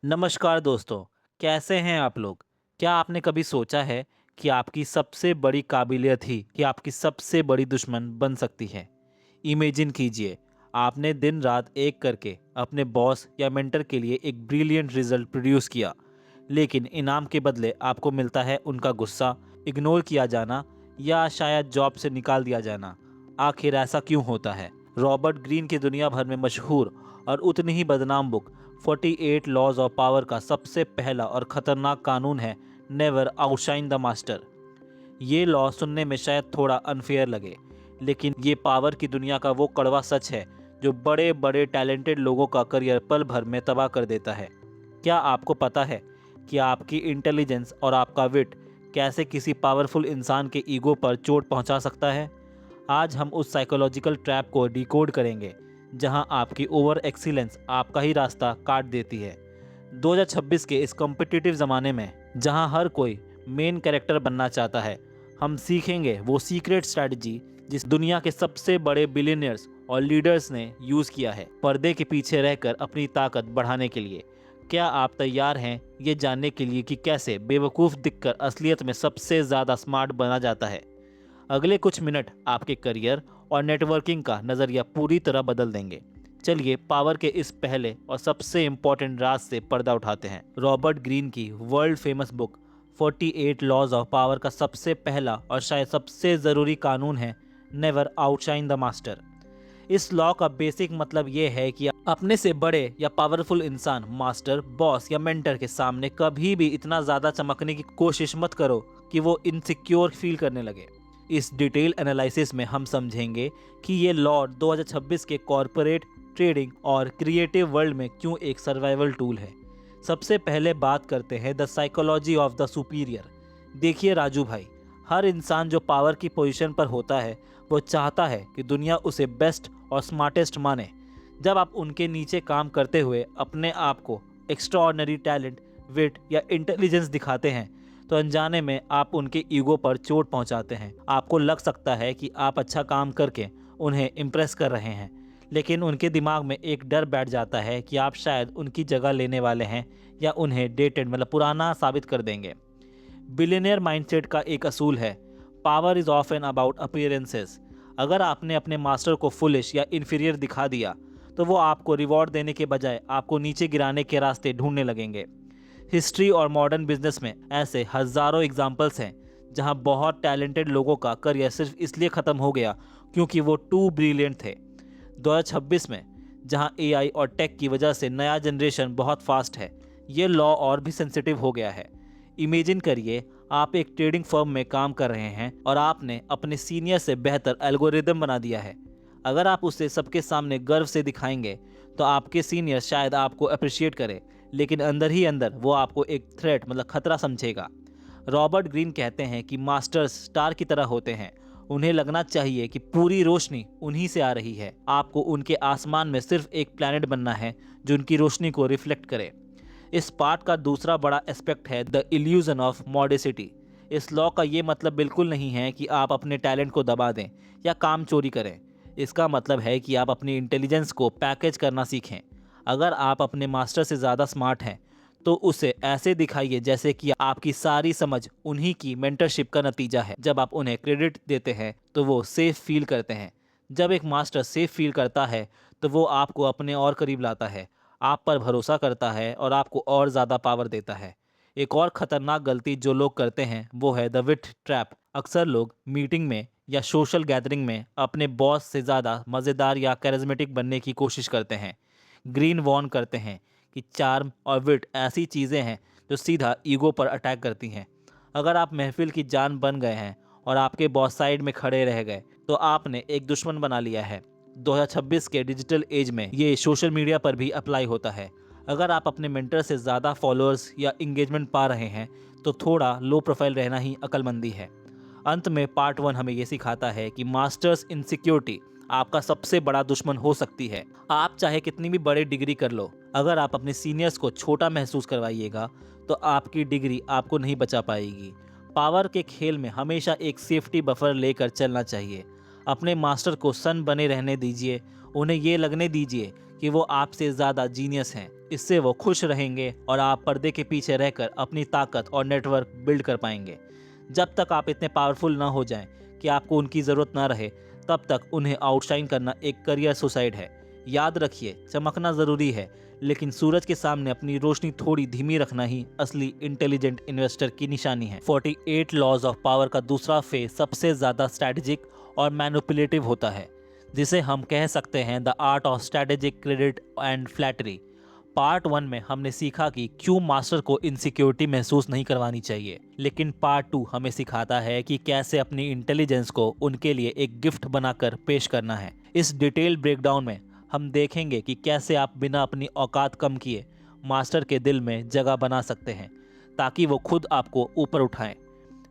नमस्कार दोस्तों, कैसे हैं आप लोग? क्या आपने कभी सोचा है कि आपकी सबसे बड़ी काबिलियत ही कि आपकी सबसे बड़ी दुश्मन बन सकती है? इमेजिन कीजिए, आपने दिन रात एक करके अपने बॉस या मेंटर के लिए एक ब्रिलियंट रिजल्ट प्रोड्यूस किया, लेकिन इनाम के बदले आपको मिलता है उनका गुस्सा, इग्नोर किया जाना या शायद जॉब से निकाल दिया जाना। आखिर ऐसा क्यों होता है? रॉबर्ट ग्रीन की दुनिया भर में मशहूर और उतनी ही बदनाम बुक 48 लॉज ऑफ पावर का सबसे पहला और खतरनाक कानून है नेवर आउटशाइन द मास्टर। ये लॉ सुनने में शायद थोड़ा अनफेयर लगे, लेकिन ये पावर की दुनिया का वो कड़वा सच है जो बड़े बड़े टैलेंटेड लोगों का करियर पल भर में तबाह कर देता है। क्या आपको पता है कि आपकी इंटेलिजेंस और आपका विट कैसे किसी पावरफुल इंसान के ईगो पर चोट पहुंचा सकता है? आज हम उस साइकोलॉजिकल ट्रैप को डिकोड करेंगे जहां आपकी ओवर एक्सीलेंस आपका ही रास्ता काट देती है। 2026 के इस कॉम्पिटिटिव ज़माने में जहां हर कोई मेन कैरेक्टर बनना चाहता है, हम सीखेंगे वो सीक्रेट स्ट्रैटेजी जिस दुनिया के सबसे बड़े बिलियनियर्स और लीडर्स ने यूज़ किया है पर्दे के पीछे रहकर अपनी ताकत बढ़ाने के लिए। क्या आप तैयार हैं ये जानने के लिए कि कैसे बेवकूफ़ दिखकर असलियत में सबसे ज़्यादा स्मार्ट बना जाता है? अगले कुछ मिनट आपके करियर और नेटवर्किंग का नज़रिया पूरी तरह बदल देंगे। चलिए पावर के इस पहले और सबसे इम्पोर्टेंट राज से पर्दा उठाते हैं। रॉबर्ट ग्रीन की world famous book 48 laws of power का सबसे पहला और शायद सबसे ज़रूरी कानून है नेवर आउटशाइन द मास्टर। इस लॉ का बेसिक मतलब ये है कि अपने से बड़े या पावरफुल इंसान, मास्टर, बॉस या मेंटर के सामने कभी भी इतना ज़्यादा चमकने की कोशिश मत करो कि वो इनसिक्योर फील करने लगे। इस डिटेल एनालिसिस में हम समझेंगे कि ये लॉ 2026 के कॉरपोरेट, ट्रेडिंग और क्रिएटिव वर्ल्ड में क्यों एक सर्वाइवल टूल है। सबसे पहले बात करते हैं the psychology of the superior. देखिए राजू भाई, हर इंसान जो पावर की पोजीशन पर होता है वो चाहता है कि दुनिया उसे बेस्ट और स्मार्टेस्ट माने। जब आप उनके नीचे काम करते हुए अपने आप को एक्स्ट्राऑर्डिनरी टैलेंट, विट या इंटेलिजेंस दिखाते हैं तो अनजाने में आप उनके ईगो पर चोट पहुंचाते हैं। आपको लग सकता है कि आप अच्छा काम करके उन्हें इम्प्रेस कर रहे हैं, लेकिन उनके दिमाग में एक डर बैठ जाता है कि आप शायद उनकी जगह लेने वाले हैं या उन्हें डेटेड मतलब पुराना साबित कर देंगे। बिलियनियर माइंडसेट का एक असूल है, power is often about appearances. अगर आपने अपने मास्टर को फुलिश या इन्फीरियर दिखा दिया तो वो आपको रिवॉर्ड देने के बजाय आपको नीचे गिराने के रास्ते ढूंढने लगेंगे। हिस्ट्री और मॉडर्न बिजनेस में ऐसे हज़ारों एग्जाम्पल्स हैं जहां बहुत टैलेंटेड लोगों का करियर सिर्फ इसलिए ख़त्म हो गया क्योंकि वो टू ब्रिलियंट थे। 2026 में जहां एआई और टेक की वजह से नया जनरेशन बहुत फास्ट है, ये लॉ और भी सेंसिटिव हो गया है। इमेजिन करिए, आप एक ट्रेडिंग फर्म में काम कर रहे हैं और आपने अपने सीनियर से बेहतर एल्गोरिदम बना दिया है। अगर आप उसे सबके सामने गर्व से दिखाएंगे तो आपके सीनियर शायद आपको अप्रिशिएट करे, लेकिन अंदर ही अंदर वो आपको एक थ्रेट मतलब खतरा समझेगा। रॉबर्ट ग्रीन कहते हैं कि मास्टर्स स्टार की तरह होते हैं। उन्हें लगना चाहिए कि पूरी रोशनी उन्हीं से आ रही है। आपको उनके आसमान में सिर्फ एक प्लैनेट बनना है जो उनकी रोशनी को रिफ्लेक्ट करे। इस पार्ट का दूसरा बड़ा एस्पेक्ट है द इल्यूजन ऑफ मॉडेसिटी। इस लॉ का ये मतलब बिल्कुल नहीं है कि आप अपने टैलेंट को दबा दें या काम चोरी करें। इसका मतलब है कि आप अपनी इंटेलिजेंस को पैकेज करना सीखें। अगर आप अपने मास्टर से ज़्यादा स्मार्ट हैं तो उसे ऐसे दिखाइए जैसे कि आपकी सारी समझ उन्हीं की मेंटरशिप का नतीजा है। जब आप उन्हें क्रेडिट देते हैं तो वो सेफ फील करते हैं। जब एक मास्टर सेफ फील करता है तो वो आपको अपने और करीब लाता है, आप पर भरोसा करता है और आपको और ज़्यादा पावर देता है। एक और ख़तरनाक गलती जो लोग करते हैं वो है द विट ट्रैप। अक्सर लोग मीटिंग में या सोशल गैदरिंग में अपने बॉस से ज़्यादा मज़ेदार या कैरिज्मेटिक बनने की कोशिश करते हैं। ग्रीन वॉर्न करते हैं कि चार्म और विट ऐसी चीज़ें हैं जो सीधा ईगो पर अटैक करती हैं। अगर आप महफिल की जान बन गए हैं और आपके बॉस साइड में खड़े रह गए तो आपने एक दुश्मन बना लिया है। 2026 के डिजिटल एज में ये सोशल मीडिया पर भी अप्लाई होता है। अगर आप अपने मेंटर से ज़्यादा फॉलोअर्स या इंगेजमेंट पा रहे हैं तो थोड़ा लो प्रोफाइल रहना ही अक्लमंदी है। अंत में पार्ट 1 हमें ये सिखाता है कि मास्टर्स इनसिक्योरिटी आपका सबसे बड़ा दुश्मन हो सकती है। आप चाहे कितनी भी बड़ी डिग्री कर लो, अगर आप अपने सीनियर्स को छोटा महसूस करवाइएगा तो आपकी डिग्री आपको नहीं बचा पाएगी। पावर के खेल में हमेशा एक सेफ्टी बफर लेकर चलना चाहिए। अपने मास्टर को सन बने रहने दीजिए, उन्हें ये लगने दीजिए कि वो आपसे ज़्यादा जीनियस हैं, इससे वो खुश रहेंगे और आप पर्दे के पीछे रहकर अपनी ताकत और नेटवर्क बिल्ड कर पाएंगे। जब तक आप इतने पावरफुल ना हो जाएं कि आपको उनकी ज़रूरत ना रहे, तब तक उन्हें आउटशाइन करना एक करियर सुसाइड है। याद रखिए, चमकना ज़रूरी है, लेकिन सूरज के सामने अपनी रोशनी थोड़ी धीमी रखना ही असली इंटेलिजेंट इन्वेस्टर की निशानी है। 48 लॉज ऑफ पावर का दूसरा फेज सबसे ज़्यादा स्ट्रैटेजिक और मैनिपुलेटिव होता है, जिसे हम कह सकते हैं the art of strategic credit and flattery. Part 1 में हमने सीखा कि क्यों मास्टर को इनसिक्योरिटी महसूस नहीं करवानी चाहिए, लेकिन पार्ट 2 हमें सिखाता है कि कैसे अपनी इंटेलिजेंस को उनके लिए एक गिफ्ट बनाकर पेश करना है। इस डिटेल ब्रेकडाउन में हम देखेंगे कि कैसे आप बिना अपनी औकात कम किए मास्टर के दिल में जगह बना सकते हैं, ताकि वो खुद आपको ऊपर उठाएं।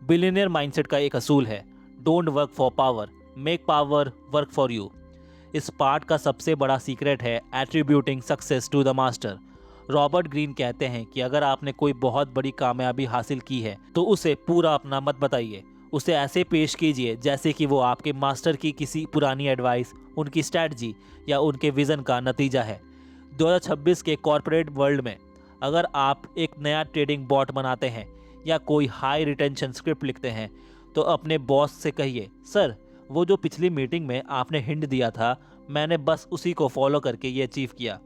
बिलियनियर माइंडसेट का एक असूल है, don't work for power, make power work for you. इस पार्ट का सबसे बड़ा सीक्रेट है attributing success to the master. Robert Greene कहते हैं कि अगर आपने कोई बहुत बड़ी कामयाबी हासिल की है तो उसे पूरा अपना मत बताइए, उसे ऐसे पेश कीजिए जैसे कि वो आपके मास्टर की किसी पुरानी एडवाइस, उनकी स्ट्रैटेजी या उनके विजन का नतीजा है। 2026 के कॉर्पोरेट वर्ल्ड में अगर आप एक नया ट्रेडिंग बॉट बनाते हैं या कोई हाई रिटेंशन स्क्रिप्ट लिखते हैं, तो अपने बॉस से कहिए, सर वो जो पिछली मीटिंग में आपने हिंट दिया था, मैंने बस उसी को फॉलो करके ये अचीव किया।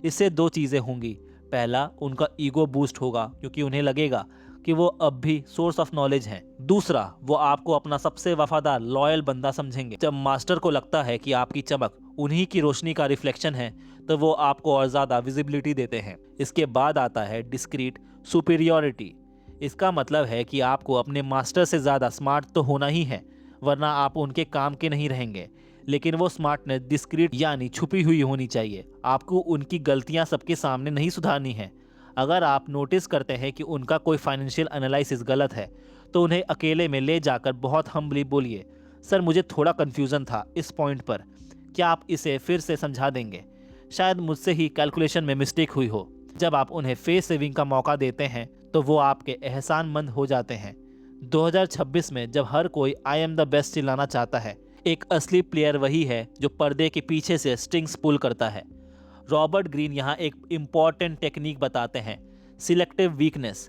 इससे दो चीज़ें होंगी। पहला, उनका ईगो बूस्ट होगा क्योंकि उन्हें लगेगा कि वो अब भी सोर्स ऑफ नॉलेज हैं। दूसरा, वो आपको अपना सबसे वफादार लॉयल बंदा समझेंगे। जब मास्टर को लगता है कि आपकी चमक उन्हीं की रोशनी का रिफ्लेक्शन है, तो वो आपको और ज़्यादा विजिबिलिटी देते हैं। इसके बाद आता है डिस्क्रीट सुपीरियॉरिटी। इसका मतलब है कि आपको अपने मास्टर से ज़्यादा स्मार्ट तो होना ही है, वरना आप उनके काम के नहीं रहेंगे। लेकिन वो स्मार्टनेस डिस्क्रीट यानी छुपी हुई होनी चाहिए। आपको उनकी गलतियां सबके सामने नहीं सुधारनी है। अगर आप नोटिस करते हैं कि उनका कोई फाइनेंशियल एनालिसिस गलत है, तो उन्हें अकेले में ले जाकर बहुत हम्बली बोलिए, सर मुझे थोड़ा कन्फ्यूज़न था इस पॉइंट पर, क्या आप इसे फिर से समझा देंगे? शायद मुझसे ही कैलकुलेशन में मिस्टेक हुई हो। जब आप उन्हें फेस सेविंग का मौका देते हैं तो वो आपके एहसानमंद हो जाते हैं। 2026 में जब हर कोई आई एम द बेस्ट चिल्लाना चाहता है, एक असली प्लेयर वही है जो पर्दे के पीछे से स्ट्रिंग्स पुल करता है। रॉबर्ट ग्रीन यहाँ एक इम्पॉर्टेंट टेक्निक बताते हैं, सिलेक्टिव वीकनेस।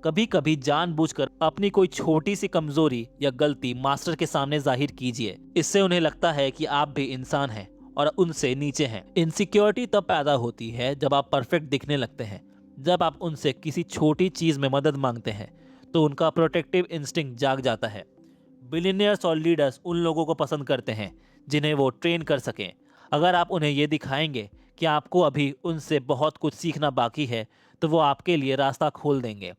कभी कभी जानबूझकर अपनी कोई छोटी सी कमजोरी या गलती मास्टर के सामने जाहिर कीजिए। इससे उन्हें लगता है कि आप भी इंसान हैं और उनसे नीचे हैं। इनसिक्योरिटी तब पैदा होती है जब आप परफेक्ट दिखने लगते हैं। जब आप उनसे किसी छोटी चीज़ में मदद मांगते हैं तो उनका प्रोटेक्टिव इंस्टिंक्ट जाग जाता है। बिलियनियर्स और लीडर्स उन लोगों को पसंद करते हैं जिन्हें वो ट्रेन कर सकें। अगर आप उन्हें ये दिखाएंगे कि आपको अभी उनसे बहुत कुछ सीखना बाकी है, तो वो आपके लिए रास्ता खोल देंगे।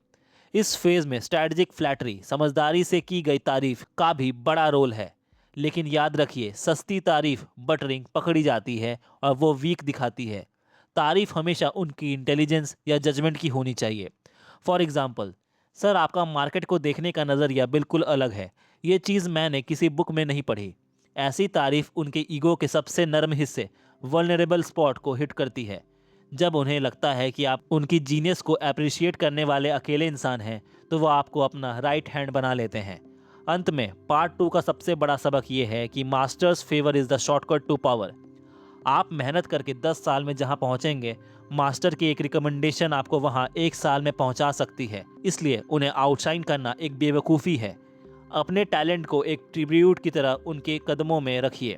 इस फेज में स्ट्रैटेजिक फ्लैटरी, समझदारी से की गई तारीफ का भी बड़ा रोल है। लेकिन याद रखिए, सस्ती तारीफ बटरिंग पकड़ी जाती है और वो वीक दिखाती है। तारीफ हमेशा उनकी इंटेलिजेंस या जजमेंट की होनी चाहिए। फॉर एग्जाम्पल, सर आपका मार्केट को देखने का नज़रिया बिल्कुल अलग है, ये चीज़ मैंने किसी बुक में नहीं पढ़ी। ऐसी तारीफ उनके ईगो के सबसे नर्म हिस्से, वल्नरेबल स्पॉट को हिट करती है। जब उन्हें लगता है कि आप उनकी जीनियस को अप्रिशिएट करने वाले अकेले इंसान हैं, तो वो आपको अपना राइट हैंड बना लेते हैं। अंत में पार्ट 2 का सबसे बड़ा सबक ये है कि master's favour is the shortcut to power. आप मेहनत करके 10 साल में जहां पहुंचेंगे, मास्टर की एक रिकमेंडेशन आपको वहां 1 साल में पहुंचा सकती है। इसलिए उन्हें आउटशाइन करना एक बेवकूफ़ी है। अपने टैलेंट को एक ट्रिब्यूट की तरह उनके कदमों में रखिए।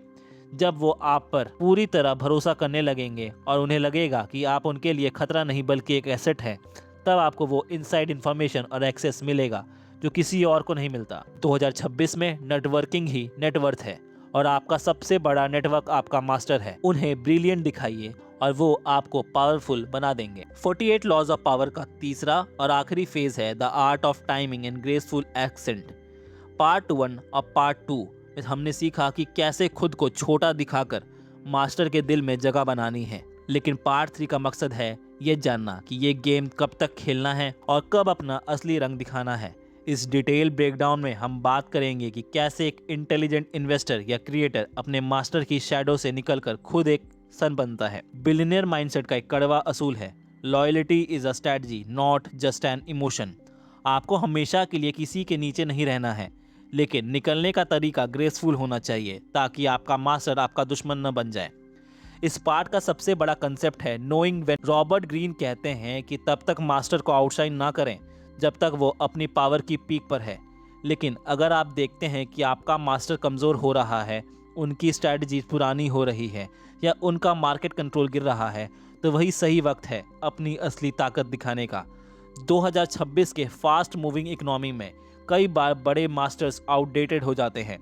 जब वो आप पर पूरी तरह भरोसा करने लगेंगे और उन्हें लगेगा कि आप उनके लिए खतरा नहीं बल्कि एक एसेट है, तब आपको वो इनसाइड इन्फॉर्मेशन और एक्सेस मिलेगा जो किसी और को नहीं मिलता। 2026 में नेटवर्किंग ही नेटवर्थ है और आपका सबसे बड़ा नेटवर्क आपका मास्टर है। उन्हें ब्रिलियंट दिखाइए और वो आपको पावरफुल बना देंगे। 48 लॉज ऑफ पावर का तीसरा और आखिरी फेज है the art of timing and graceful accent. Part 1 और पार्ट 2 में हमने सीखा कि कैसे खुद को छोटा दिखाकर मास्टर के दिल में जगह बनानी है। लेकिन पार्ट 3 का मकसद है ये जानना कि ये गेम कब तक खेलना है और कब अपना असली रंग दिखाना है। इस डिटेल ब्रेकडाउन में हम बात करेंगे कि कैसे एक इंटेलिजेंट इन्वेस्टर या क्रिएटर अपने मास्टर की शैडो से निकलकर खुद एक सन बनता है। बिलियनियर माइंडसेट का एक कड़वा असूल है, loyalty is a strategy not just an emotion. आपको हमेशा के लिए किसी के नीचे नहीं रहना है, लेकिन निकलने का तरीका ग्रेसफुल होना चाहिए ताकि आपका मास्टर आपका दुश्मन न बन जाए। इस पार्ट का सबसे बड़ा कंसेप्ट है नोइंग व्हेन। रॉबर्ट ग्रीन कहते हैं कि तब तक मास्टर को आउटशाइन ना करें जब तक वो अपनी पावर की पीक पर है। लेकिन अगर आप देखते हैं कि आपका मास्टर कमज़ोर हो रहा है, उनकी स्ट्रैटेजी पुरानी हो रही है या उनका मार्केट कंट्रोल गिर रहा है, तो वही सही वक्त है अपनी असली ताकत दिखाने का। 2026 के फास्ट मूविंग इकोनॉमी में कई बार बड़े मास्टर्स आउटडेटेड हो जाते हैं।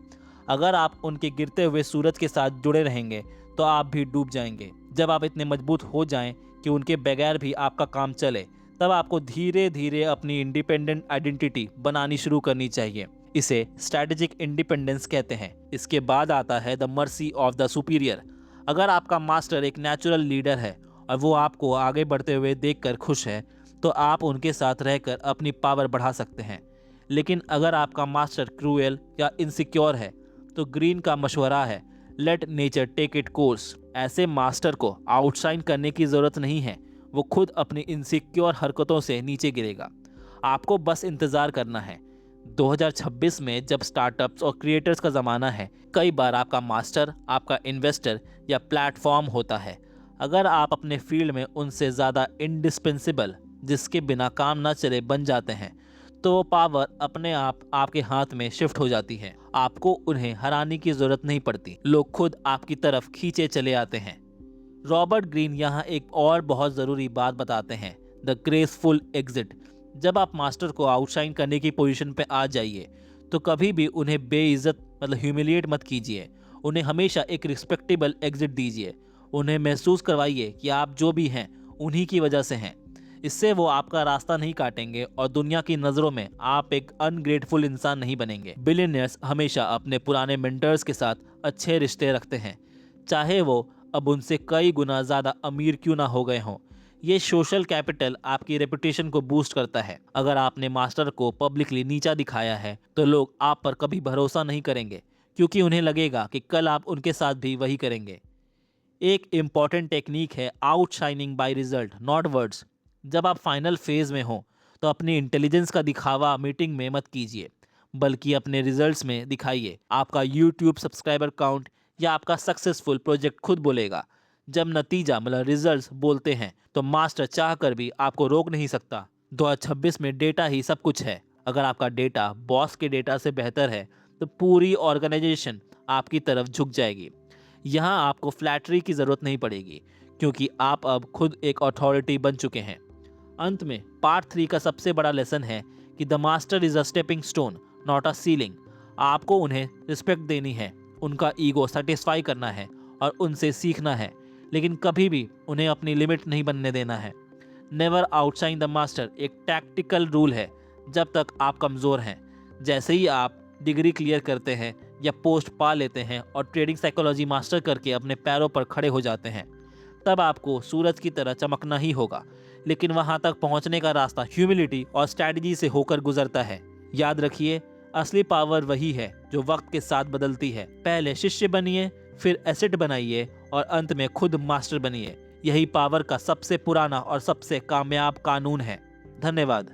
अगर आप उनके गिरते हुए सूरज के साथ जुड़े रहेंगे तो आप भी डूब जाएंगे। जब आप इतने मजबूत हो जाएं कि उनके बगैर भी आपका काम चले, तब आपको धीरे धीरे अपनी इंडिपेंडेंट आइडेंटिटी बनानी शुरू करनी चाहिए। इसे स्ट्रैटेजिक इंडिपेंडेंस कहते हैं। इसके बाद आता है the mercy of the superior. अगर आपका मास्टर एक नेचुरल लीडर है और वो आपको आगे बढ़ते हुए देखकर खुश है, तो आप उनके साथ रहकर अपनी पावर बढ़ा सकते हैं। लेकिन अगर आपका मास्टर क्रूएल या इनसिक्योर है, तो ग्रीन का मशवरा है, let nature take it course. ऐसे मास्टर को आउटशाइन करने की ज़रूरत नहीं है, वो खुद अपनी इनसिक्योर हरकतों से नीचे गिरेगा। आपको बस इंतज़ार करना है। 2026 में जब स्टार्टअप्स और क्रिएटर्स का ज़माना है, कई बार आपका मास्टर आपका इन्वेस्टर या प्लेटफॉर्म होता है। अगर आप अपने फील्ड में उनसे ज़्यादा इंडिस्पेंसिबल, जिसके बिना काम ना चले, बन जाते हैं, तो वो पावर अपने आप आपके हाथ में शिफ्ट हो जाती है। आपको उन्हें हराने की ज़रूरत नहीं पड़ती, लोग खुद आपकी तरफ खींचे चले आते हैं। रॉबर्ट ग्रीन यहाँ एक और बहुत ज़रूरी बात बताते हैं, द ग्रेसफुल एग्जिट। जब आप मास्टर को आउटशाइन करने की पोजीशन पे आ जाइए, तो कभी भी उन्हें बेइज्जत मतलब ह्यूमिलिएट मत कीजिए। उन्हें हमेशा एक रिस्पेक्टेबल एग्जिट दीजिए। उन्हें महसूस करवाइए कि आप जो भी हैं उन्हीं की वजह से हैं। इससे वो आपका रास्ता नहीं काटेंगे और दुनिया की नज़रों में आप एक अनग्रेटफुल इंसान नहीं बनेंगे। बिलियनियर्स हमेशा अपने पुराने मेंटर्स के साथ अच्छे रिश्ते रखते हैं, चाहे वो अब उनसे कई गुना ज़्यादा अमीर क्यों ना हो गए हों। ये सोशल कैपिटल आपकी रेपुटेशन को बूस्ट करता है। अगर आपने मास्टर को पब्लिकली नीचा दिखाया है, तो लोग आप पर कभी भरोसा नहीं करेंगे, क्योंकि उन्हें लगेगा कि कल आप उनके साथ भी वही करेंगे। एक इम्पॉर्टेंट टेक्निक है outshining by result not words. जब आप फाइनल फेज में हो, तो अपनी इंटेलिजेंस का दिखावा मीटिंग में मत कीजिए, बल्कि अपने रिजल्ट्स में दिखाइए। आपका यूट्यूब सब्सक्राइबर काउंट या आपका सक्सेसफुल प्रोजेक्ट खुद बोलेगा। जब नतीजा मतलब रिजल्ट्स बोलते हैं, तो मास्टर चाह कर भी आपको रोक नहीं सकता। 2026 में डेटा ही सब कुछ है। अगर आपका डेटा बॉस के डेटा से बेहतर है, तो पूरी ऑर्गेनाइजेशन आपकी तरफ झुक जाएगी। यहाँ आपको फ्लैटरी की ज़रूरत नहीं पड़ेगी, क्योंकि आप अब खुद एक अथॉरिटी बन चुके हैं। अंत में पार्ट 3 का सबसे बड़ा लेसन है कि the master is a stepping stone not a ceiling. आपको उन्हें रिस्पेक्ट देनी है, उनका ईगो सेटिस्फाई करना है और उनसे सीखना है, लेकिन कभी भी उन्हें अपनी लिमिट नहीं बनने देना है। नेवर आउटशाइन द मास्टर एक टैक्टिकल रूल है जब तक आप कमज़ोर हैं। जैसे ही आप डिग्री क्लियर करते हैं या पोस्ट पा लेते हैं और ट्रेडिंग साइकोलॉजी मास्टर करके अपने पैरों पर खड़े हो जाते हैं, तब आपको सूरज की तरह चमकना ही होगा। लेकिन वहां तक पहुंचने का रास्ता ह्यूमिलिटी और स्ट्रैटेजी से होकर गुजरता है। याद रखिए, असली पावर वही है जो वक्त के साथ बदलती है। पहले शिष्य बनिए, फिर एसेट बनाइए और अंत में खुद मास्टर बनिए। यही पावर का सबसे पुराना और सबसे कामयाब कानून है। धन्यवाद।